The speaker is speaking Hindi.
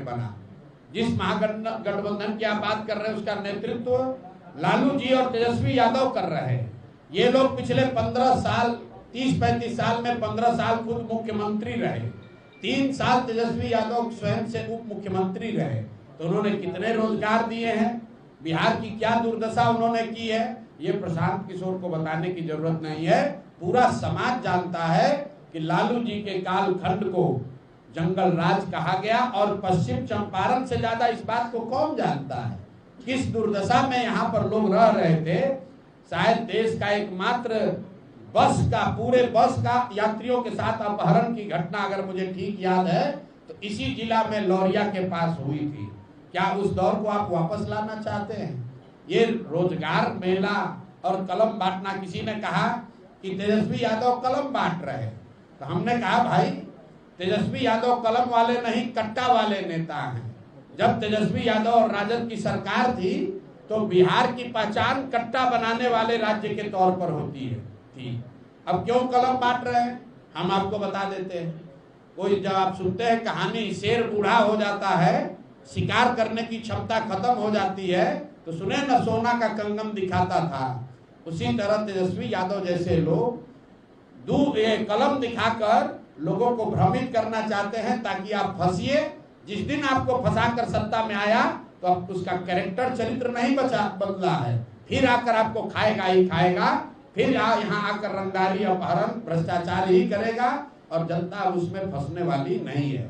बना। जिस महागठबंधन की आप बात कर रहे हैं उसका नेतृत्व लालू जी और तेजस्वी यादव कर रहे हैं। ये लोग पिछले 15 साल 30-35 साल में 15 साल खुद मुख्यमंत्री रहे, 3 साल तेजस्वी यादव स्वयं से उप मुख्यमंत्री रहे। तो उन्होंने कितने रोजगार दिए हैं, बिहार की क्या दुर्दशा उन्होंने की है, ये प्रशांत किशोर को बताने की जरूरत नहीं है। पूरा समाज जानता है कि लालू जी के कालखंड को जंगल राज कहा गया, और पश्चिम चंपारण से ज्यादा इस बात को कौन जानता है किस दुर्दशा में यहाँ पर लोग रह रहे थे। शायद देश का एकमात्र पूरे बस का यात्रियों के साथ अपहरण की घटना अगर मुझे ठीक याद है तो इसी जिला में लौरिया के पास हुई थी। क्या उस दौर को आप वापस लाना चाहते हैं? ये रोजगार मेला और कलम बांटना, किसी ने कहा कि तेजस्वी यादव कलम बांट रहे, तो हमने कहा भाई तेजस्वी यादव कलम वाले नहीं कट्टा वाले नेता हैं। जब तेजस्वी यादव और राजद की सरकार थी तो बिहार की पहचान कट्टा बनाने वाले राज्य के तौर पर होती है थी। अब क्यों कलम बांट रहे हैं हम आपको बता देते हैं। कोई जब आप सुनते हैं कहानी, शेर बूढ़ा हो जाता है, शिकार करने की क्षमता खत्म हो जाती है, तो सुने न सोना का कंगन दिखाता था। उसी तरह तेजस्वी यादव जैसे लोग कलम दिखाकर लोगों को भ्रमित करना चाहते हैं ताकि आप फंसिए। जिस दिन आपको फंसाकर सत्ता में आया तो अब उसका कैरेक्टर चरित्र नहीं बदला है, फिर आकर आपको खाएगा ही खाएगा, फिर यहाँ आकर रंगदारी अपहरण भ्रष्टाचार ही करेगा, और जनता उसमें फंसने वाली नहीं है।